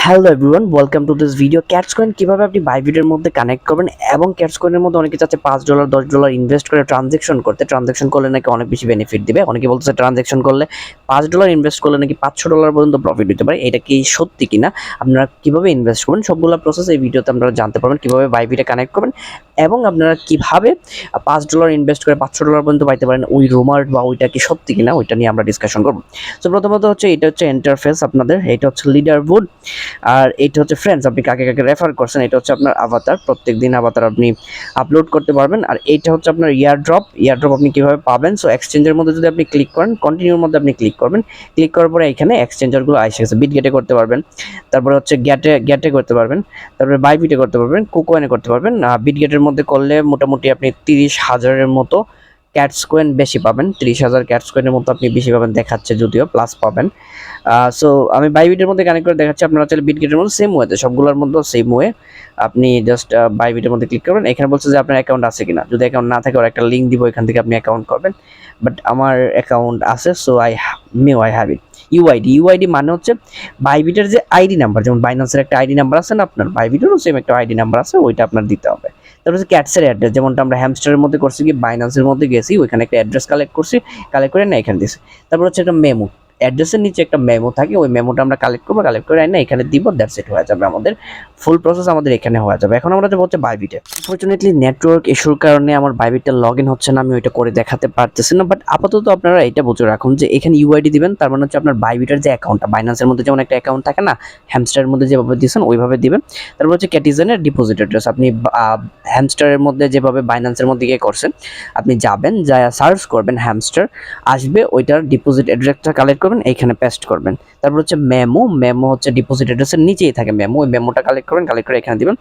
Hello everyone, welcome to this video. ক্যাটসকয়েন কিভাবে আপনি বাইবিটের মধ্যে কানেক্ট করবেন এবং ক্যাটসকয়েনের মধ্যে অনেকে চাচ্ছে $5 $10 ইনভেস্ট করে ট্রানজ্যাকশন করলে নাকি অনেক বেশি বেনিফিট দিবে। অনেকে বলতেছে ট্রানজ্যাকশন করলে $5 ইনভেস্ট করলে নাকি $500 পর্যন্ত প্রফিট দিতে পারে। এটা কি সত্যি কিনা, আপনারা কিভাবে ইনভেস্ট করবেন সবগুলো প্রসেস এই ভিডিওতে আপনারা জানতে পারবেন। কিভাবে বাইবিটে কানেক্ট করবেন এবং আপনারা কিভাবে $5 ইনভেস্ট করে $500 পর্যন্ত পাইতে পারেন। ওই রুমার বা ওইটা কি সত্যি কিনা ওইটা নিয়ে আমরা ডিসকাশন করবো। তো প্রথমত হচ্ছে এটা হচ্ছে ইন্টারফেস আপনাদের, এটা হচ্ছে লিডার বোর্ড, আর এটা হচ্ছে ফ্রেন্ডস, আপনি কাকে কাকে রেফার করছেন। এটা হচ্ছে আপনার আভাতার, প্রত্যেকদিন আভাতার আপনি আপলোড করতে পারবেন। আর এইটা হচ্ছে আপনার ইয়ারড্রপ আপনি কিভাবে পাবেন। সো এক্সচেঞ্জের মধ্যে যদি আপনি ক্লিক করেন, কন্টিনিউর মধ্যে আপনি ক্লিক করবেন। ক্লিক করার পরে এখানে এক্সচেঞ্জারগুলো আসে গেছে। বিটগেটে করতে পারবেন, তারপরে হচ্ছে গ্যাটে করতে পারবেন, তারপরে বাইবিটে করতে পারবেন, কুকয়েনে করতে পারবেন। বিটগেটের মধ্যে করলে মোটামুটি আপনি 30,000-এর মতো ক্যাটসকয়েন বেশি পাবেন। 30,000 ক্যাটসকয়েনের মতো আপনি বেশি পাবেন দেখাচ্ছে, যদিও প্লাস পাবেন। সো আমি বাইবিটের মধ্যে কানেক্ট করে দেখাচ্ছি। আপনারা চাইলে বিটগেটের মধ্যে সেম ওয়েতে, সবগুলোর মধ্যে সেম ওয়ে আপনি জাস্ট বাইবিটের মধ্যে ক্লিক করবেন। এখানে বলছে যে আপনার অ্যাকাউন্ট আছে কিনা। যদি অ্যাকাউন্ট না থাকে, ওর একটা লিঙ্ক দিব, এখান থেকে আপনি অ্যাকাউন্ট করবেন। বাট আমার অ্যাকাউন্ট আছে, so I have it. UID মানে হচ্ছে বাইবিটের যে আইডি নাম্বার, যেমন বাইন্যান্সের একটা আইডি নাম্বার আছে না, আপনার বাইবিটেরও সেম একটা আইডি নাম্বার আছে, ওইটা আপনার দিতে হবে। তারপর হচ্ছে ক্যাটসের অ্যাড্রেস, যেমনটা আমরা হ্যামস্টারের মধ্যে করছি কি বাইন্যান্সের মধ্যে গেছি, ওইখানে একটা অ্যাড্রেস কালেক্ট করে না এখানে দিছি। তারপর হচ্ছে একটা মেমো, অ্যাড্রেসের নিচে একটা মেমো থাকে, ওই মেমোটা আমরা কালেক্ট করে না এখানে দিব, দ্যাটস ইট, হয়ে যাবে আমাদের ফুল প্রসেস, আমাদের এখানে হয়ে যাবে। এখন আমরা যাবো হচ্ছে বাইবিটে। আনফরচুনেটলি নেটওয়ার্ক ইস্যুর কারণে আমার বাইবিটটা লগ ইন হচ্ছে না, আমি ওইটা করে দেখাতে পারতেছি না। বাট আপাতত আপনারা এটা বুঝে রাখুন যে এখানে ইউআইডি দিবেন, তার মানে হচ্ছে আপনার বাইবিটের যে অ্যাকাউন্টটা, বাইন্যান্সের মধ্যে যেমন একটা অ্যাকাউন্ট থাকে না, হ্যামস্টারের মধ্যে যেভাবে দিয়েছেন ওইভাবে দিবেন। তারপর হচ্ছে ক্যাটিজেনের ডিপোজিট অ্যাড্রেস, আপনি হ্যামস্টারের মধ্যে যেভাবে বাইন্যান্সের মধ্যে গিয়ে করছেন, আপনি যাবেন, যা সার্চ করবেন হ্যামস্টার আসবে, ওইটার ডিপোজিট অ্যাড্রেসটা কালেক্ট করবেন, এইখানে পেস্ট করবেন। তারপর হচ্ছে মেমো হচ্ছে ডিপোজিট অ্যাড্রেসের নিচেই থাকে মেমো, ওই মেমোটা কালেক্ট করে এখানে দিবেন।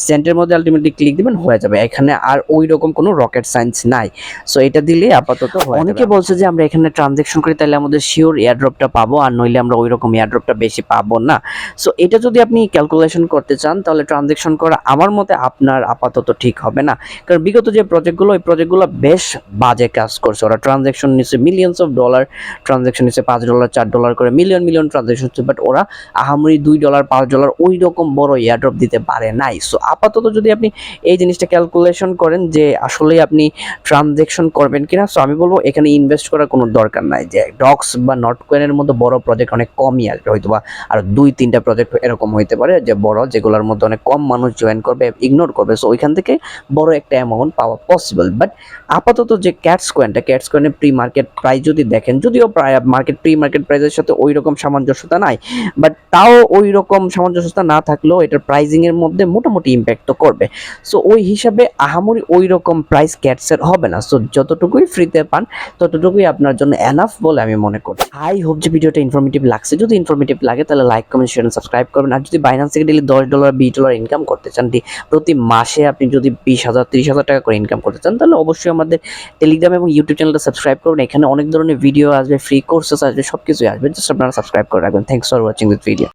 সেন্টের মধ্যে আলটিমেটলি ক্লিক দিবেন, হয়ে যাবে। এখানে আর ওই রকম কোনো রকেট সায়েন্স নাই। সো এটা দিলে আপাতত অনেকে বলছে যে আমরা এখানে ট্রানজ্যাকশন করি তাহলে আমাদের শিওর এয়ারড্রপটা পাবো, আর নইলে আমরা ওই রকম এয়ারড্রপটা বেশি পাবো না। সো এটা যদি আপনি ক্যালকুলেশন করতে চান তাহলে ট্রানজ্যাকশন করা আমার মতে আপনার আপাতত ঠিক হবে না। কারণ বিগত যে প্রজেক্টগুলো, ওই প্রজেক্টগুলো বেশ বাজে কাজ করছে। ওরা ট্রানজ্যাকশন নিচ্ছে মিলিয়নস অফ ডলার, ট্রানজ্যাকশন নিচ্ছে $5 $4 করে, মিলিয়ন ট্রানজ্যাকশন হচ্ছে। বাট ওরা আহামরি $2 $5 ওই রকম বড় এয়ারড্রপ দিতে পারে নাই। সো আপাতত যদি আপনি এই জিনিসটা ক্যালকুলেশন করেন যে আসলে আপনি ট্রানজ্যাকশন করবেন কিনা, সো আমি বলবো এখানে ইনভেস্ট করার কোনো দরকার নাই। যে ডক্স বা নটকয়েনের মতো বড় প্রজেক্ট অনেক কমই আসবে, হয়তো বা আর 2-3টা প্রজেক্ট এরকম হইতে পারে যে বড়, যেগুলোর মধ্যে অনেক কম মানুষ জয়েন করবে, ইগনোর করবে। সো ওইখান থেকে বড় একটা অ্যামাউন্ট পাওয়া পসিবল। বাট আপাতত যে ক্যাটসকয়েনের প্রি মার্কেট প্রাইস যদি দেখেন, যদিও প্রায় প্রি মার্কেট প্রাইসের সাথে ওই রকম সামঞ্জস্যতা নাই, বাট তাও ওই রকম সামঞ্জস্যতা না থাকলেও এটার প্রাইজিং এর মধ্যে মোটামুটি ইম্প্যাক্ট তো করবে। সো ওই হিসাবে আহামরি ওই রকম প্রাইস ক্যাটসের হবে না। সো যতটুকুই ফ্রিতে পান ততটুকুই আপনার জন্য এনাফ বলে আমি মনে করি। আই হোপ যে ভিডিওটা ইনফরমেটিভ লাগছে। যদি ইনফরমেটিভ লাগে তাহলে লাইক, কমেন্ট, শেয়ার, সাবস্ক্রাইব করবেন। আর যদি বাইন্যান্স থেকে ডেইলি $10 $20 ইনকাম করতে চান, প্রতি মাসে আপনি যদি 20,000 30,000 টাকা করে ইনকাম করতে চান, তাহলে অবশ্যই আমাদের টেলিগ্রাম এবং ইউটিউব চ্যানেলটা সাবস্ক্রাইব করবেন। এখানে অনেক ধরনের ভিডিও আসবে, ফ্রি কোর্সেস আসবে, সবকিছুই আসবে। জাস্ট আপনারা সাবস্ক্রাইব করে রাখবেন। Thanks for watching this video.